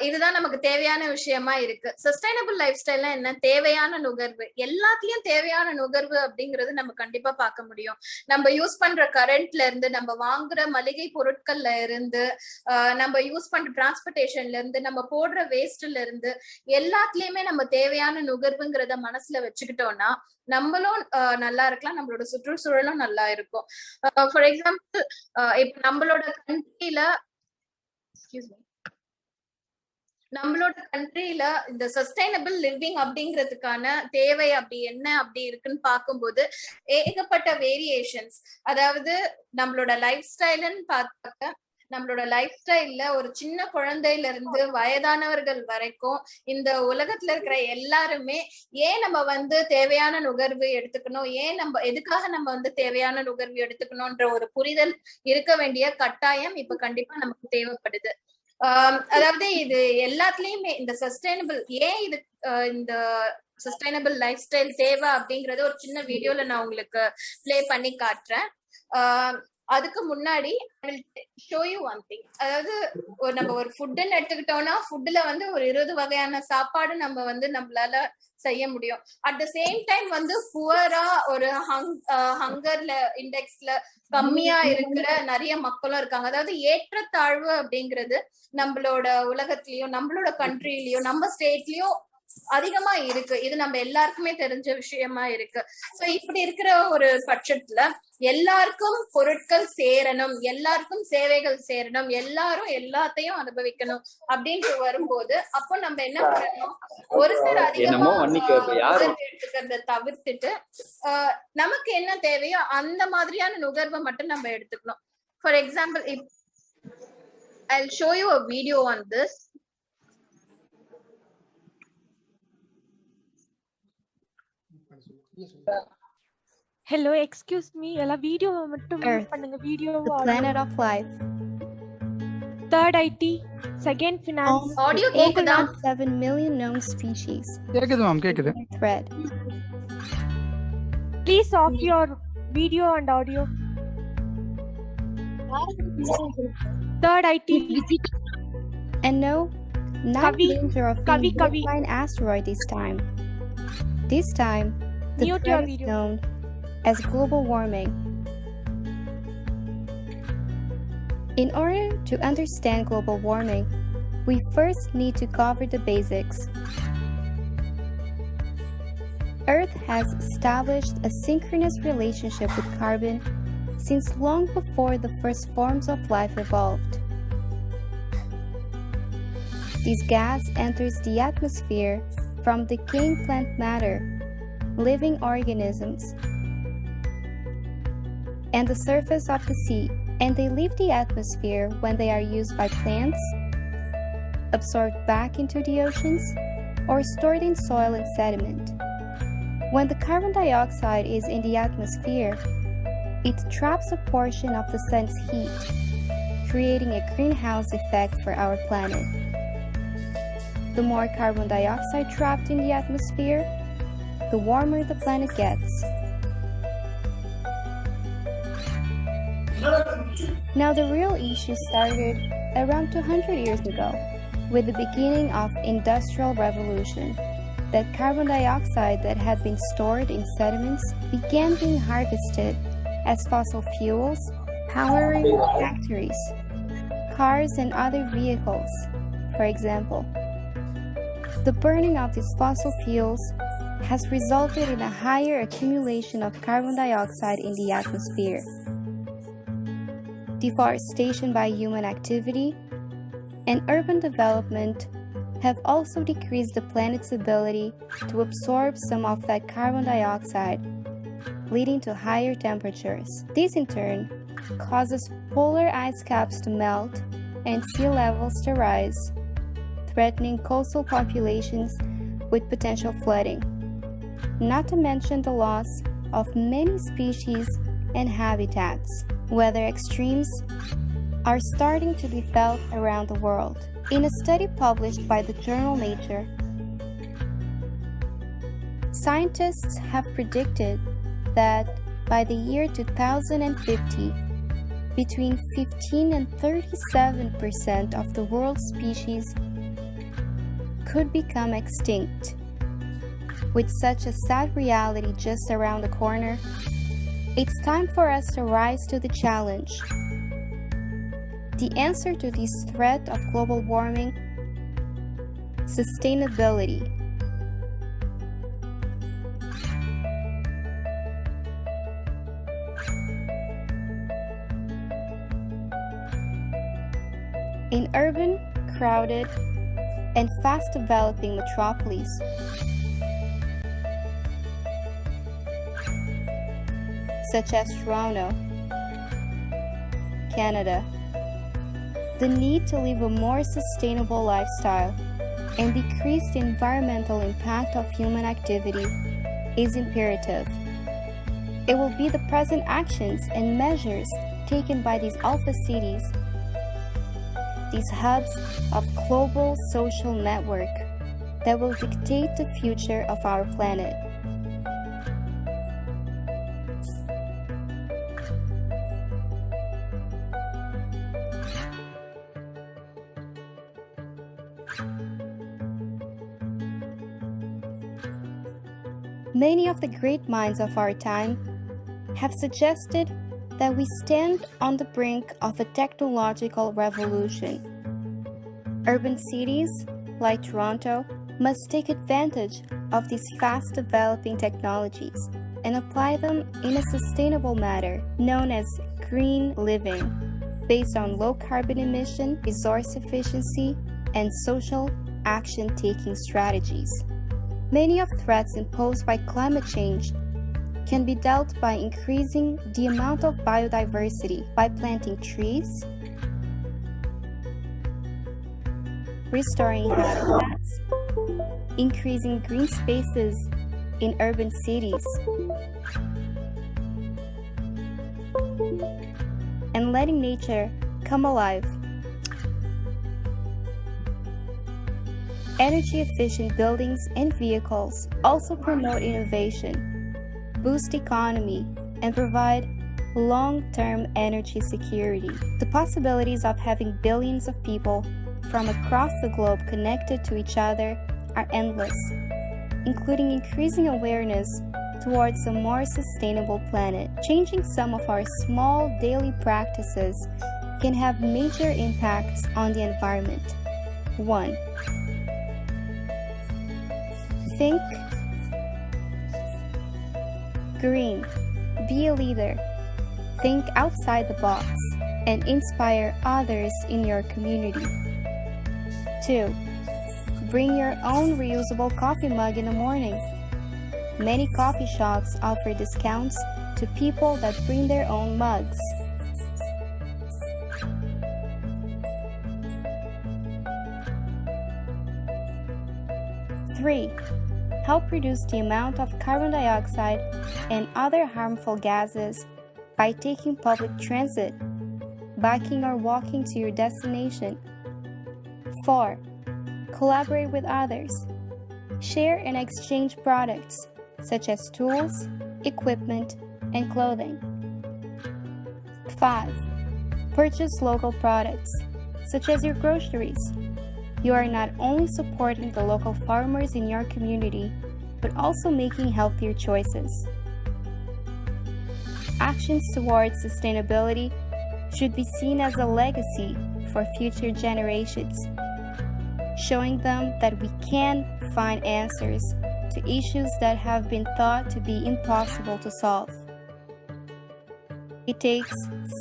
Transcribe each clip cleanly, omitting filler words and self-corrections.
இதுதான் நமக்கு தேவையான விஷயமா இருக்கு. சஸ்டைனபிள் லைஃப் ஸ்டைல்னா என்ன? தேவையான நுகர்வு. எல்லாத்துலயும் தேவையான நுகர்வு அப்படிங்கறது நம்ம கண்டிப்பா பார்க்க முடியும். நம்ம யூஸ் பண்ற கரண்ட்ல இருந்து, நம்ம வாங்குற மளிகை பொருட்கள்ல இருந்து, நம்ம யூஸ் பண்ற டிரான்ஸ்போர்டேஷன்ல இருந்து, நம்ம போடுற வேஸ்ட்ல இருந்து, எல்லாத்துலயுமே நம்ம தேவையான நுகர்வுங்கிறத மனசுல வச்சுக்கிட்டோம்னா நம்மளும் நல்லா இருக்கலாம், நம்மளோட சுற்றுச்சூழலும் நல்லா இருக்கும். ஃபார் எக்ஸாம்பிள், இப்ப நம்மளோட கண்ட்ரில நம்மளோட கண்ட்ரில இந்த சஸ்டைனபிள் லிவிங் அப்படிங்கிறதுக்கான தேவை அப்படி என்ன அப்படி இருக்குன்னு பார்க்கும்போது ஏகப்பட்ட வேரியேஷன்ஸ். அதாவது நம்மளோட லைஃப் ஸ்டைல்னு பார்த்தாக்க, நம்மளோட லைஃப் ஸ்டைல்ல ஒரு சின்ன குழந்தையில இருந்து வயதானவர்கள் வரைக்கும் இந்த உலகத்துல இருக்கிற எல்லாருமே ஏன் நம்ம தேவையான நுகர்வு எடுத்துக்கணும், ஏன் எதுக்காக நம்ம தேவையான நுகர்வு எடுத்துக்கணும்ன்ற ஒரு புரிதல் இருக்க வேண்டிய கட்டாயம் இப்ப கண்டிப்பா நமக்கு தேவைப்படுது. அதாவது இது எல்லாத்துலயுமே இந்த சஸ்டைனபிள் ஏன் இது இந்த சஸ்டைனபிள் லைஃப் ஸ்டைல் தேவை அப்படிங்கறத ஒரு சின்ன வீடியோல நான் உங்களுக்கு பிளே பண்ணி காட்டுறேன். அதுக்கு முன்னாடி ஷோ யூ ஒன் திங். அதாவது நம்ம ஒரு ஃபுட்ன்னு எடுத்துக்கிட்டோம்னா ஃபுட்ல ஒரு 20 வகையான சாப்பாடு நம்மளால செய்ய முடியும். அட் த சேம் டைம் புவரா ஒரு ஹங்கர்ல இண்டெக்ஸ்ல கம்மியா இருக்கிற நிறைய மக்களும் இருக்காங்க. அதாவது ஏற்றத்தாழ்வு அப்படிங்கிறது நம்மளோட உலகத்திலயும் நம்மளோட கண்ட்ரிலயும் நம்ம ஸ்டேட்லயும் அதிகமா இருக்கு. இது நம்ம எல்லாருக்குமே தெரிஞ்ச விஷயமா இருக்கு. சோ இப்படி இருக்கிற ஒரு பட்சத்துல எல்லாருக்கும் பொருட்கள் சேரணும், எல்லாருக்கும் சேவைகள் சேரணும், எல்லாரும் எல்லாத்தையும் அனுபவிக்கணும் அப்படின்னு வரும்போது அப்போ நம்ம என்ன பண்ணணும், ஒருத்தர் அதிகமா எடுத்துக்கிறத தவிர்த்துட்டு நமக்கு என்ன தேவையோ அந்த மாதிரியான நுகர்வை மட்டும் நம்ம எடுத்துக்கணும். For example, I'll show you a video on this. Hello, excuse me. Ella video mattum pannunga video. The planet of life. Third IT, second finance. Audio கேக்குதா? 7 million known species. கேக்குது மேம், கேக்குது. Thread. Please off your video and audio. Third IT. And no, not danger of being hit by an asteroid this time. This time, the threat is known as global warming. In order to understand global warming, we first need to cover the basics. Earth has established a synchronous relationship with carbon since long before the first forms of life evolved. This gas enters the atmosphere from decaying plant matter, living organisms, and the surface of the sea, and they leave the atmosphere when they are used by plants, absorbed back into the oceans, or stored in soil and sediment. When the carbon dioxide is in the atmosphere, it traps a portion of the sun's heat, creating a greenhouse effect for our planet. The more carbon dioxide trapped in the atmosphere, the warmer the planet gets. Now the real issue started around 200 years ago with the beginning of Industrial Revolution. That carbon dioxide that had been stored in sediments began being harvested as fossil fuels, powering factories, cars and other vehicles, for example. The burning of these fossil fuels has resulted in a higher accumulation of carbon dioxide in the atmosphere. Deforestation by human activity and urban development have also decreased the planet's ability to absorb some of that carbon dioxide, leading to higher temperatures. This in turn causes polar ice caps to melt and sea levels to rise, threatening coastal populations with potential flooding, not to mention the loss of many species and habitats. Weather extremes are starting to be felt around the world. In a study published by the journal Nature, scientists have predicted that by the year 2050, between 15 and 37% of the world's species could become extinct. With such a sad reality just around the corner, it's time for us to rise to the challenge. The answer to this threat of global warming: sustainability. In urban, crowded, and fast-developing metropolis, such as Toronto, Canada, the need to live a more sustainable lifestyle and decrease the environmental impact of human activity is imperative. It will be the present actions and measures taken by these alpha cities, these hubs of global social network, that will dictate the future of our planet. Many of the great minds of our time have suggested that we stand on the brink of a technological revolution. Urban cities, like Toronto, must take advantage of these fast-developing technologies and apply them in a sustainable manner known as green living, based on low carbon emission, resource efficiency, and social action-taking strategies. Many of the threats imposed by climate change can be dealt by increasing the amount of biodiversity by planting trees, restoring habitats, increasing green spaces in urban cities, and letting nature come alive. Energy-efficient buildings and vehicles also promote innovation, boost economy, and provide long-term energy security. The possibilities of having billions of people from across the globe connected to each other are endless, including increasing awareness towards a more sustainable planet. Changing some of our small daily practices can have major impacts on the environment. 1. Think green. Be a leader. Think outside the box and inspire others in your community. 2. Bring your own reusable coffee mug in the morning. Many coffee shops offer discounts to people that bring their own mugs. 3. Help reduce the amount of carbon dioxide and other harmful gases by taking public transit, biking or walking to your destination. 4. Collaborate with others. Share and exchange products such as tools, equipment, and clothing. 5. Purchase local products such as your groceries. You are not only supporting the local farmers in your community, but also making healthier choices. Actions towards sustainability should be seen as a legacy for future generations, showing them that we can find answers to issues that have been thought to be impossible to solve. It takes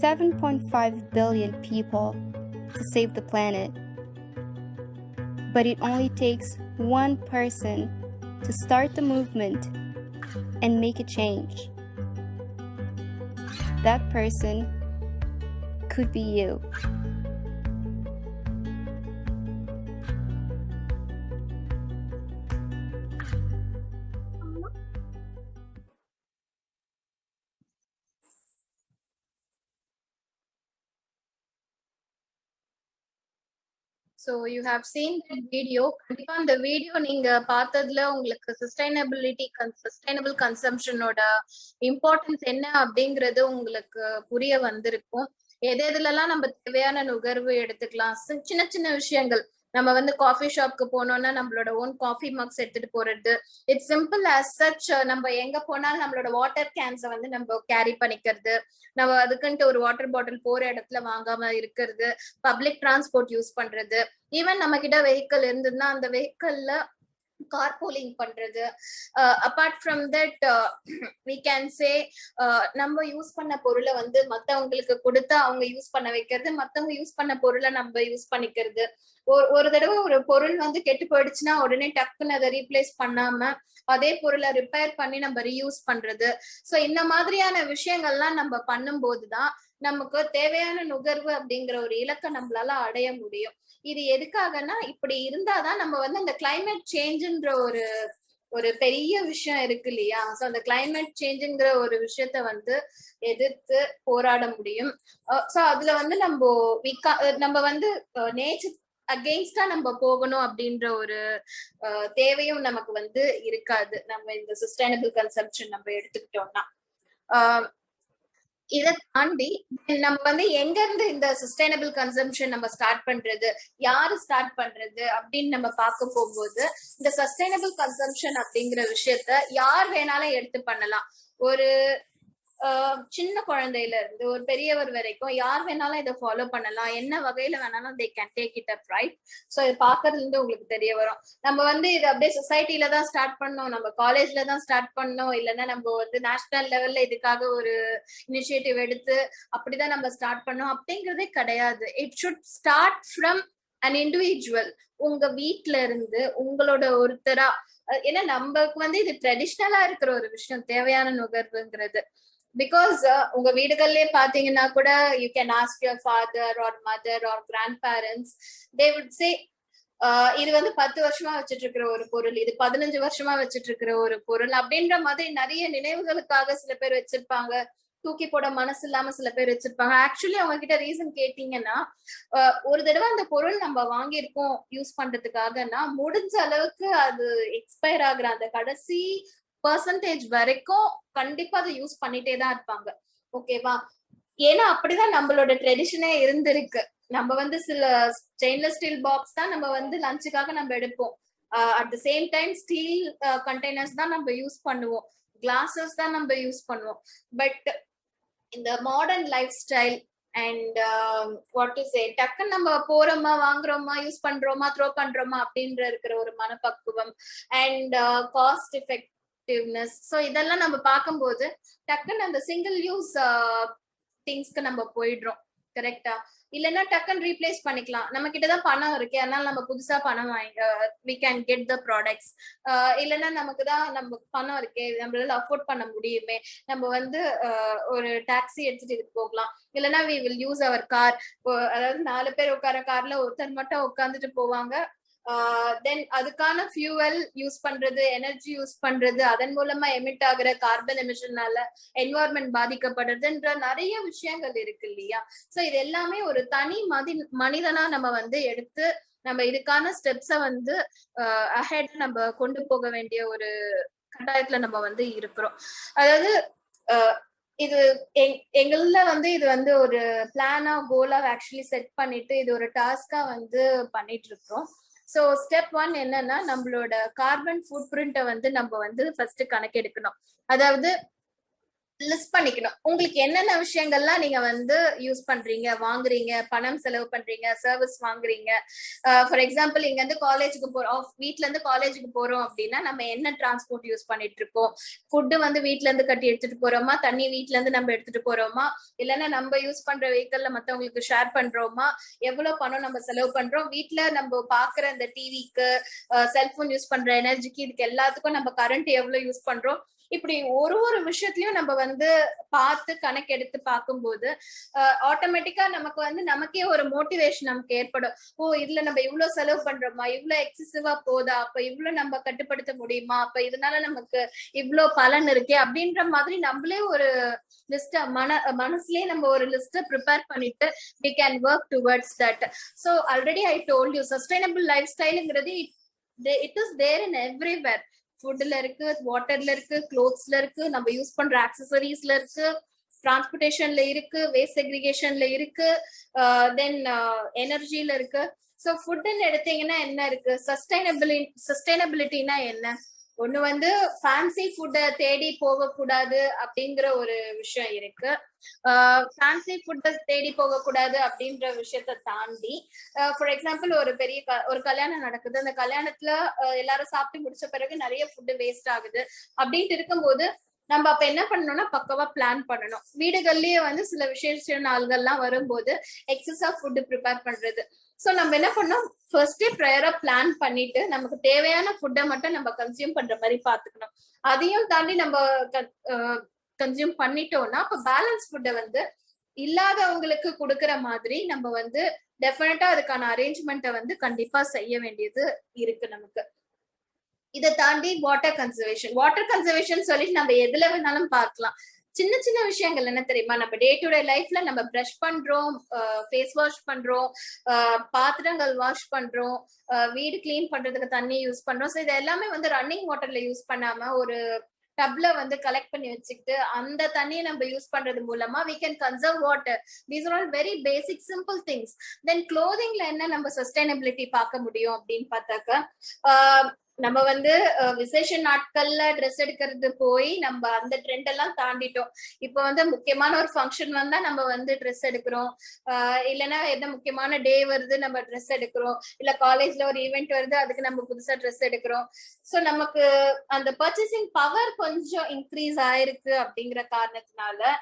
7.5 billion people to save the planet, but it only takes one person to start the movement and make a change. That person could be you. So you have seen that video. கண்டிப்பா அந்த video நீங்க பார்த்ததுல உங்களுக்கு sustainable கன்சம்ஷனோட importance என்ன அப்படிங்கிறது உங்களுக்கு புரிய வந்திருக்கும். எதுலலாம் நம்ம தேவையான நுகர்வு எடுத்துக்கலாம், சின்ன சின்ன விஷயங்கள் நம்ம வந்து காஃபி ஷாப்க்கு போனோம்னா நம்மளோட ஓன் காஃபி மக்ஸ் எடுத்துட்டு போறது. It's simple as such. நம்ம எங்க போனாலும் நம்மளோட வாட்டர் கேன்ஸை வந்து நம்ம கேரி பண்ணிக்கிறது, நம்ம அதுக்குன்ட்டு ஒரு வாட்டர் பாட்டில் போற இடத்துல வாங்காம இருக்கிறது, பப்ளிக் டிரான்ஸ்போர்ட் யூஸ் பண்றது, ஈவன் நம்ம கிட்ட வெஹிக்கிள் இருந்ததுன்னா அந்த வெஹிக்கிள்ல கார்பூலிங் பண்றது. Apart from that we can say நம்ம யூஸ் பண்ண பொருளை வந்து மத்தவங்களுக்கு கொடுத்து அவங்க யூஸ் பண்ண வைக்கிறது, மத்தவங்க யூஸ் பண்ண பொருளை நம்ம யூஸ் பண்ணிக்கிறது. ஒரு தடவை ஒரு பொருள் வந்து கெட்டு போயிடுச்சுன்னா உடனே டக்குன்னு அதை ரீப்ளேஸ் பண்ணாம அதே பொருளை ரிப்பேர் பண்ணி நம்ம ரீயூஸ் பண்றது. சோ இந்த மாதிரியான விஷயங்கள்லாம் நம்ம பண்ணும்போதுதான் நமக்கு தேவையான நுகர்வு அப்படிங்கிற ஒரு இலக்கை நம்மளால அடைய முடியும். இது எதுக்காகனா இப்படி இருந்தாதான் நம்ம வந்து அந்த கிளைமேட் சேஞ்சுன்ற ஒரு பெரிய விஷயம் இருக்கு இல்லையா. சோ அந்த கிளைமேட் சேஞ்சுங்கிற ஒரு விஷயத்த வந்து எதிர்த்து போராட முடியும். சோ அதுல வந்து நம்ம வந்து நேச்சர் அகெயின்ஸ்டா நம்ம போகணும் அப்படின்ற ஒரு தேவையும் நமக்கு வந்து இருக்காது நம்ம இந்த சஸ்டைனபிள் கன்சம்ப்ஷன் நம்ம எடுத்துக்கிட்டோம்னா. இதை தாண்டி நம்ம வந்து எங்க இருந்து இந்த சஸ்டைனபிள் கன்சம்ப்ஷன் நம்ம ஸ்டார்ட் பண்றது, யாரு ஸ்டார்ட் பண்றது அப்படின்னு நம்ம பார்க்க போகும்போது இந்த சஸ்டைனபிள் கன்சம்ப்ஷன் அப்படிங்கிற விஷயத்த யார் வேணாலும் எடுத்து பண்ணலாம். ஒரு சின்ன குழந்தையில இருந்து ஒரு பெரியவர் வரைக்கும் யார் வேணாலும் இதை ஃபாலோ பண்ணலாம், என்ன வகையில வேணாலும் they can take it up, right? So இது பாக்குறதுல இருந்து உங்களுக்கு தெரிய வரும். நம்ம வந்து இது அப்படியே சொசைட்டில தான் ஸ்டார்ட் பண்ணோம், நம்ம காலேஜ்ல தான் ஸ்டார்ட் பண்ணோம், இல்லைன்னா நம்ம வந்து நேஷனல் லெவல்ல இதுக்காக ஒரு இனிஷியேட்டிவ் எடுத்து அப்படிதான் நம்ம ஸ்டார்ட் பண்ணோம் அப்படிங்கிறதே கிடையாது. It should start from an individual. உங்க வீட்டுல இருந்து உங்களோட ஒருத்தரா, ஏன்னா நமக்கு வந்து இது ட்ரெடிஷ்னலா இருக்கிற ஒரு விஷயம் தேவையான நுகர்வுங்கிறது. பிகாஸ் உங்க வீடுகள்லயே பாத்தீங்கன்னா கூட you can ask your father or mother or grandparents, they would say இது வந்து 10 வருஷமா வச்சுட்டு இருக்கிற ஒரு பொருள், இது 15 வருஷமா வச்சுட்டு இருக்கிற ஒரு பொருள் அப்படின்ற மாதிரி நிறைய நினைவுகளுக்காக சில பேர் வச்சிருப்பாங்க, தூக்கி போட மனசு இல்லாம சில பேர் வச்சிருப்பாங்க. ஆக்சுவலி அவங்க கிட்ட ரீசன் கேட்டீங்கன்னா ஒரு தடவை அந்த பொருள் நம்ம வாங்கியிருக்கோம் யூஸ் பண்றதுக்காகனா முடிஞ்ச அளவுக்கு அது எக்ஸ்பயர் ஆகுற அந்த கடைசி பெர்சன்டேஜ் வரைக்கும் கண்டிப்பா அதை யூஸ் பண்ணிட்டே தான் இருப்பாங்க. ஓகேவா? ஏன்னா அப்படிதான் நம்மளோட ட்ரெடிஷனே இருந்திருக்கு. நம்ம வந்து சில ஸ்டெயின்லெஸ் ஸ்டீல் பாக்ஸ் தான் நம்ம வந்து லஞ்சுக்காக நம்ம எடுப்போம். At the same time steel containers தான் நம்ம யூஸ் பண்ணுவோம், கிளாஸஸ் தான் நம்ம யூஸ் பண்ணுவோம். பட் இந்த modern life style and what to say, டக்குன்னு நம்ம போறோமா வாங்குறோமா யூஸ் பண்றோமா த்ரோ பண்றோமா அப்படின்ற இருக்கிற ஒரு மனப்பக்குவம் அண்ட் காஸ்ட் எஃபெக்டிவ்னஸ். ஸோ இதெல்லாம் நம்ம பார்க்கும்போது டக்குன்னு அந்த சிங்கிள் யூஸ் திங்ஸ்க்கு நம்ம போயிடுறோம். கரெக்டா? இல்லைன்னா டக்குன்னு ரீப்ளேஸ் பண்ணிக்கலாம், நம்ம கிட்டதான் பணம் இருக்கு அதனால நம்ம புதுசா பணம் வாங்கி we can get the products. இல்லைன்னா நமக்கு தான் நம்ம பணம் இருக்கே நம்மளால அஃபோர்ட் பண்ண முடியுமே, நம்ம வந்து ஒரு டாக்ஸி எடுத்துட்டு இதுக்கு போகலாம், இல்லைன்னா we will use our car. அதாவது 4 பேர் உட்கார கார்ல ஒருத்தர் மட்டும் உட்காந்துட்டு போவாங்க. தென் அதுக்கான ஃபியூவல் யூஸ் பண்றது, எனர்ஜி யூஸ் பண்றது, அதன் மூலமா எமிட் ஆகுற கார்பன் எமிஷன்னால என்வாயர்மெண்ட் பாதிக்கப்படுறதுன்ற நிறைய விஷயங்கள் இருக்கு இல்லையா. சோ இது எல்லாமே ஒரு தனி மனிதனா நம்ம வந்து எடுத்து நம்ம இதுக்கான ஸ்டெப்ஸ வந்து அஹெட் நம்ம கொண்டு போக வேண்டிய ஒரு கட்டாயத்துல நம்ம வந்து இருக்கிறோம். அதாவது இது எங்கள வந்து இது வந்து ஒரு பிளானா கோலா ஆக்சுவலி செட் பண்ணிட்டு இது ஒரு டாஸ்கா வந்து பண்ணிட்டு இருக்கோம். சோ ஸ்டெப் 1 என்னன்னா நம்மளோட கார்பன் ஃபுட் பிரிண்ட்டை வந்து நம்ம வந்து ஃபர்ஸ்ட் கணக்கெடுக்கணும். அதாவது லிஸ்ட் பண்ணிக்கணும் உங்களுக்கு என்னென்ன விஷயங்கள்லாம் நீங்க வந்து யூஸ் பண்றீங்க, வாங்குறீங்க, பணம் செலவு பண்றீங்க, சர்வீஸ் வாங்குறீங்க. ஃபார் எக்ஸாம்பிள் இங்க இருந்து காலேஜுக்கு போறோம், வீட்ல இருந்து காலேஜுக்கு போறோம் அப்படின்னா நம்ம என்ன டிரான்ஸ்போர்ட் யூஸ் பண்ணிட்டு இருக்கோம், ஃபுட்டு வந்து வீட்ல இருந்து கட்டி எடுத்துட்டு போறோமா, தண்ணி வீட்ல இருந்து நம்ம எடுத்துட்டு போறோமா, இல்லைன்னா நம்ம யூஸ் பண்ற வெஹிக்கல்ல மத்தவங்களுக்கு ஷேர் பண்றோமா, எவ்வளவு பணம் நம்ம செலவு பண்றோம், வீட்ல நம்ம பாக்குற இந்த டிவிக்கு, செல்போன் யூஸ் பண்ற எனர்ஜிக்கு, இதுக்கு எல்லாத்துக்கும் நம்ம கரண்ட் எவ்வளவு யூஸ் பண்றோம், இப்படி ஒரு விஷயத்திலயும் நம்ம வந்து பார்த்து கணக்கெடுத்து பார்க்கும்போது ஆட்டோமேட்டிக்கா நமக்கு வந்து நமக்கே ஒரு மோட்டிவேஷன் நமக்கு ஏற்படும். ஓ இதுல நம்ம இவ்வளவு செலவு பண்றோமா, இவ்வளவு எக்ஸசிவா போதா, அப்ப இவ்வளவு நம்ம கட்டுப்படுத்த முடியுமா, அப்ப இதனால நமக்கு இவ்வளவு பலன் இருக்கே அப்படின்ற மாதிரி நம்மளே ஒரு லிஸ்ட் மனசுலயே நம்ம ஒரு லிஸ்ட் ப்ரிப்பேர் பண்ணிட்டு we can work towards that. So already I told you sustainable lifestyleங்கிறது it is there in everywhere. ஃபுட்ல இருக்கு, வாட்டர்ல இருக்கு, க்ளோத்ஸ்ல இருக்கு, நம்ம யூஸ் பண்ற ஆக்சசரிஸ்ல இருக்கு, டிரான்ஸ்போர்டேஷன்ல இருக்கு, வேஸ்ட் செக்ரிகேஷன்ல இருக்கு, தென் எனர்ஜில இருக்கு. சோ ஃபுட்னு எடுத்தீங்கன்னா என்ன இருக்கு, சஸ்டைனபிலிட்டினா என்ன? ஒண்ணு வந்து ஃபேன்சி ஃபுட்டை தேடி போக கூடாது அப்படிங்கிற ஒரு விஷயம் இருக்கு. ஃபேன்சி ஃபுட்டை தேடி போக கூடாது அப்படின்ற விஷயத்த தாண்டி, ஃபார் எக்ஸாம்பிள் ஒரு பெரிய ஒரு கல்யாணம் நடக்குது, அந்த கல்யாணத்துல எல்லாரும் சாப்பிட்டு முடிச்ச பிறகு நிறைய ஃபுட்டு வேஸ்ட் ஆகுது அப்படின்ட்டு இருக்கும்போது நம்ம அப்ப என்ன பண்ணணும்னா பக்கவா பிளான் பண்ணணும். வீடுகள்லயே வந்து சில விசேஷ நாள்கள்லாம் வரும்போது எக்ஸஸா ஃபுட் ப்ரிப்பேர் பண்றது. சோ நம்ம என்ன பண்ணோம், ஃபர்ஸ்டே ப்ரையரா பிளான் பண்ணிட்டு நமக்கு தேவையான ஃபுட்டை மட்டும் நம்ம கன்சியூம் பண்ற மாதிரி பாத்துக்கணும். அதையும் தாண்டி நம்ம கன்சியூம் பண்ணிட்டோம்னா அப்ப பேலன்ஸ் ஃபுட்டை வந்து இல்லாதவங்களுக்கு கொடுக்கற மாதிரி நம்ம வந்து டெஃபினட்டா அதுக்கான அரேஞ்ச்மெண்ட்டை வந்து கண்டிப்பா செய்ய வேண்டியது இருக்கு நமக்கு. இதை தாண்டி வாட்டர் கன்சர்வேஷன் சொல்லிட்டு நம்ம எதுல வேணாலும் பார்க்கலாம். சின்ன சின்ன விஷயங்கள் என்ன தெரியுமா, நம்ம டே டு டே லைஃப்ல நம்ம பிரஷ் பண்றோம், ஃபேஸ் வாஷ் பண்றோம், பாத்திரங்கள் வாஷ் பண்றோம், வீடு கிளீன் பண்றதுக்கு தண்ணி யூஸ் பண்றோம். ஸோ இது எல்லாமே வந்து ரன்னிங் வாட்டர்ல யூஸ் பண்ணாம ஒரு டப்ல வந்து கலெக்ட் பண்ணி வச்சுக்கிட்டு அந்த தண்ணியை நம்ம யூஸ் பண்றது மூலமா we can conserve water. These are all very basic simple things. Then clothingல என்ன நம்ம சஸ்டைனபிலிட்டி பார்க்க முடியும் அப்படின்னு பார்த்தாக்க, நம்ம வந்து விசேஷ நாட்கள்ல ட்ரெஸ் எடுக்கிறது போய் நம்ம அந்த ட்ரெண்ட் எல்லாம் தாண்டிட்டோம். இப்ப வந்து முக்கியமான ஒரு ஃபங்க்ஷன் வந்தா நம்ம வந்து ட்ரெஸ் எடுக்கிறோம், இல்லைன்னா என்ன முக்கியமான டே வருது நம்ம ட்ரெஸ் எடுக்கிறோம், இல்ல காலேஜ்ல ஒரு ஈவெண்ட் வருது அதுக்கு நம்ம புதுசா ட்ரெஸ் எடுக்கிறோம். சோ நமக்கு அந்த பர்ச்சேசிங் பவர் கொஞ்சம் இன்க்ரீஸ் ஆயிருக்கு அப்படிங்கிற காரணத்தினால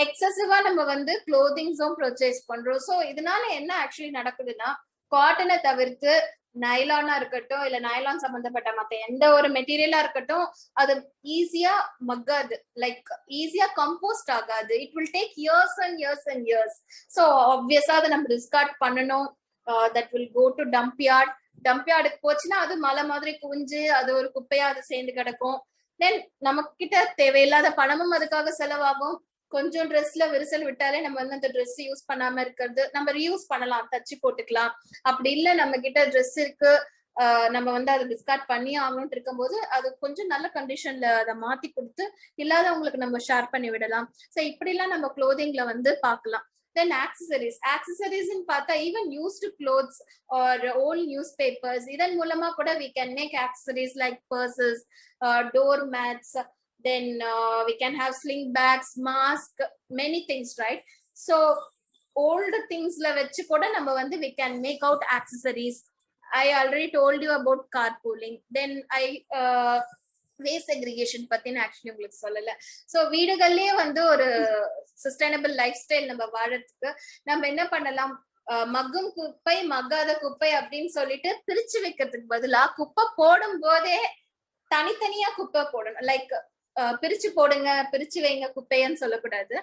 எக்ஸசிவா நம்ம வந்து க்ளோதிங்ஸும் பர்ச்சேஸ் பண்றோம். சோ இதனால என்ன ஆக்சுவலி நடக்குதுன்னா, காட்டனை தவிர்த்து நைலானா இருக்கட்டும், இல்ல நைலான் சம்பந்தப்பட்ட மத்த எந்த ஒரு மெட்டீரியலா இருக்கட்டும், அது ஈஸியா மக்காது, லைக் ஈஸியா கம்போஸ்ட் ஆகாது. It will take years and years and years. So ஆப்வியஸா அதை நம்ம டிஸ்கார்ட் பண்ணணும். தட் வில் கோ டு டம்ப்யார்டுக்கு போச்சுன்னா அது மலை மாதிரி குவிஞ்சு அது ஒரு குப்பையா அது சேர்ந்து கிடக்கும். தென் நமக்கு கிட்ட தேவையில்லாத பணமும் அதுக்காக செலவாகும். கொஞ்சம் ட்ரெஸ்ல விரிசல் விட்டாலே நம்ம வந்து அந்த ட்ரெஸ் யூஸ் பண்ணாம இருக்கிறது, நம்ம ரீயூஸ் பண்ணலாம், தச்சு போட்டுக்கலாம். அப்படி இல்ல நம்ம கிட்ட ட்ரெஸ் இருக்கு, நம்ம வந்து அதை டிஸ்கார்ட் பண்ணி ஆகணும்னு இருக்கும்போது அது கொஞ்சம் நல்ல கண்டிஷன்ல அதை மாத்தி கொடுத்து இல்லாதவங்களுக்கு நம்ம ஷேர் பண்ணி விடலாம். ஸோ இப்படி எல்லாம் நம்ம க்ளோதிங்ல வந்து பார்க்கலாம். Then accessories in பார்த்தா even used clothes or old newspapers, இதன் மூலமா கூட we can make accessories like purses, door mats, then we can have sling bags, mask, many things, right? So old thingsல வச்சு கூட நம்ம வந்து we can make out accessories. I already told you about carpooling. Then waste segregation பத்தி நான் actually உங்களுக்கு சொல்லல. So வீடுகள்லயே வந்து ஒரு சஸ்டைனபிள் லைஃப் ஸ்டைல் நம்ம வாழறதுக்கு நம்ம என்ன பண்ணலாம், மக்கும் குப்பை மக்காத குப்பை அப்படின்னு சொல்லிட்டு பிரிச்சு வைக்கிறதுக்கு பதிலா குப்பை போடும் போதே தனித்தனியா குப்பை போடணும். லைக் பிரிச்சு போடுங்க, பிரிச்சு வைங்க குப்பைன்னு சொல்லக்கூடாது.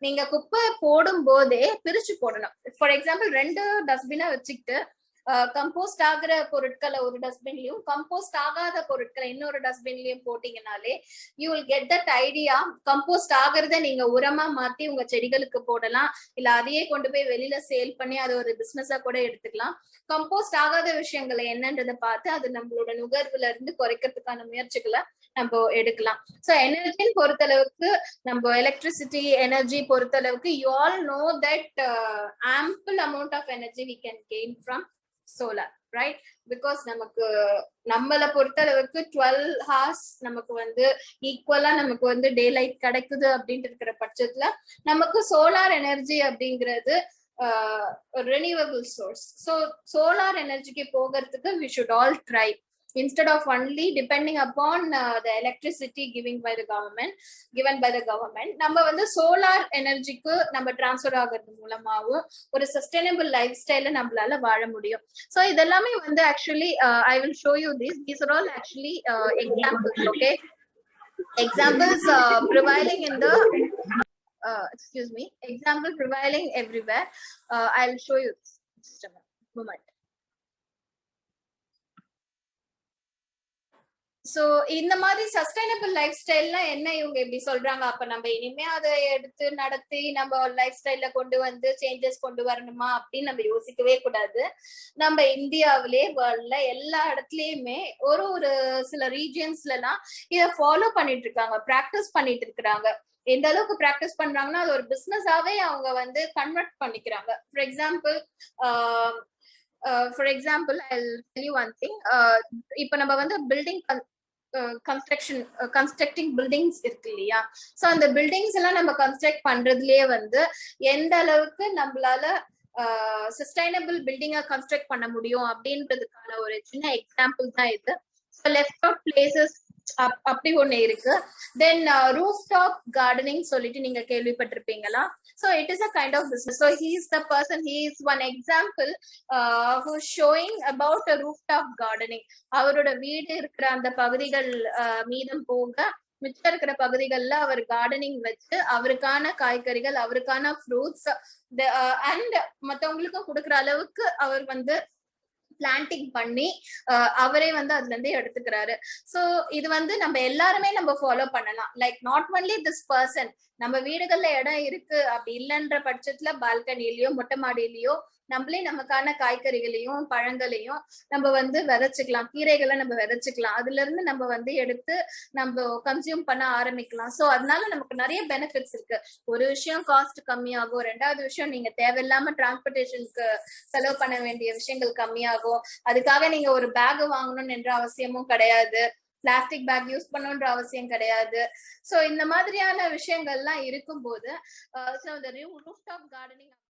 நீங்க குப்பை போடும் போதே பிரிச்சு போடணும். ஃபார் எக்ஸாம்பிள் 2 டஸ்ட்பினா வச்சுக்கிட்டு கம்போஸ்ட் ஆகிற பொருட்களை ஒரு டஸ்ட்பின்லயும் கம்போஸ்ட் ஆகாத பொருட்களை இன்னொரு டஸ்ட்பின்லயும் போட்டீங்கனாலே you will get that idea. Compost ஆகிறத நீங்க உரமா மாத்தி உங்க செடிகளுக்கு போடலாம், இல்ல அதையே கொண்டு போய் வெளியில சேல் பண்ணி அது ஒரு பிசினஸா கூட எடுத்துக்கலாம். கம்போஸ்ட் ஆகாத விஷயங்களை என்னன்றதை பார்த்து அது நம்மளோட நுகர்வுல இருந்து குறைக்கிறதுக்கான முயற்சிகளை நம்ம எடுக்கலாம். சோ எனர்ஜின்னு பொறுத்தளவுக்கு, நம்ம எலக்ட்ரிசிட்டி எனர்ஜி பொறுத்தளவுக்கு you all know that ample amount of energy we can gain from solar, right? Because நமக்கு நம்மள பொறுத்தளவுக்கு 12 hours நமக்கு வந்து ஈக்குவலா நமக்கு வந்து டே லைட் கிடைக்குது அப்படின்ட்டு இருக்கிற பட்சத்துல நமக்கு சோலார் எனர்ஜி அப்படிங்கிறது renewable source. So solar energy போகிறதுக்கு we should all try instead of only depending upon the electricity given by the government. நம்ம வந்து சோலார் எனர்ஜிக்கு நம்ம டிரான்ஸ்ஃபர் ஆகிறது மூலமாவும் ஒரு சஸ்டைனபிள் லைஃப் ஸ்டைல நம்மளால வாழ முடியும். சோ இதெல்லாமே வந்து actually I will show you these are all actually examples. Okay, examples prevailing in the example prevailing everywhere. I'll show you this. Just a moment. So இந்த மாதிரி சஸ்டைனபிள் லைஃப் ஸ்டைல்னா என்ன இவங்க எப்படி சொல்றாங்க, அப்ப நம்ம இனிமே அதை எடுத்து நடத்தி நம்ம லைஃப் ஸ்டைல்ல கொண்டு வந்து சேஞ்சஸ் கொண்டு வரணுமா அப்படின்னு நம்ம யோசிக்கவே கூடாது. நம்ம இந்தியாவிலே வேர்ல்ட்ல எல்லா இடத்துலயுமே ஒரு சில ரீஜியன்ஸ்ல எல்லாம் இதை ஃபாலோ பண்ணிட்டு இருக்காங்க, பிராக்டிஸ் பண்ணிட்டு இருக்கிறாங்க. எந்த அளவுக்கு பிராக்டிஸ் பண்றாங்கன்னா அது ஒரு பிசினஸாவே அவங்க வந்து கன்வெர்ட் பண்ணிக்கிறாங்க. For example for example I tell you one thing. இப்ப நம்ம வந்து பில்டிங் கன்ஸ்ட்ரக்டிங் பில்டிங்ஸ் இருக்கு இல்லையா? சோ அந்த பில்டிங்ஸ் எல்லாம் நம்ம கன்ஸ்ட்ரக்ட் பண்றதுலயே வந்து எந்த அளவுக்கு நம்மளால சஸ்டைனபிள் பில்டிங்கா கன்ஸ்ட்ரக்ட் பண்ண முடியும் அப்படின்றதுக்கான ஒரு சின்ன எக்ஸாம்பிள் தான் இது. லெஃப்ட் அவுட் பிளேசஸ் அப்படி ஒண்ணு இருக்கு. தென் ரூஃப் டாப் கார்டனிங் சொல்லிட்டு நீங்க கேள்விப்பட்டிருப்பீங்களா? So it is a kind of business. So he is the person, he is one example who is showing about a rooftop gardening. அவரோட வீடு இருக்கிற அந்த பகுதிகள் மீதம் போக மிச்சம் இருக்கிற பகுதிகள்ல அவர் கார்டனிங் வச்சு அவருக்கான காய்கறிகள், அவருக்கான ஃப்ரூட்ஸ் அண்ட் மத்தவங்களுக்கும் கொடுக்குற அளவுக்கு அவர் வந்து பிளான்டிங் பண்ணி அவரே வந்து அதுல இருந்து எடுத்துக்கிறாரு. சோ இது வந்து நம்ம எல்லாருமே நம்ம ஃபாலோ பண்ணலாம். Like not only this person. நம்ம வீடுகள்ல இடம் இருக்கு அப்படி இல்லைன்ற பட்சத்துல பால்கனிலயோ மொட்டை மாடியிலயோ நம்மளே நமக்கான காய்கறிகளையும் பழங்களையும் நம்ம வந்து விதைச்சுக்கலாம், கீரைகளை நம்ம விதைச்சுக்கலாம். அதுல இருந்து நம்ம வந்து எடுத்து நம்ம கன்சியூம் பண்ண ஆரம்பிக்கலாம். சோ அதனால நமக்கு நிறைய பெனிஃபிட்ஸ் இருக்கு. ஒரு விஷயம் காஸ்ட் கம்மியாகும், ரெண்டாவது விஷயம் நீங்க தேவையில்லாம டிரான்ஸ்போர்டேஷனுக்கு செலவு பண்ண வேண்டிய விஷயங்கள் கம்மியாகும். அதுக்காக நீங்க ஒரு பேக் வாங்கணும்னு என்ற அவசியமும் கிடையாது, பிளாஸ்டிக் பேக் யூஸ் பண்ணணுன்ற அவசியம் கிடையாது. சோ இந்த மாதிரியான விஷயங்கள்லாம் இருக்கும்போது ரூஃப் டாப் கார்டனிங்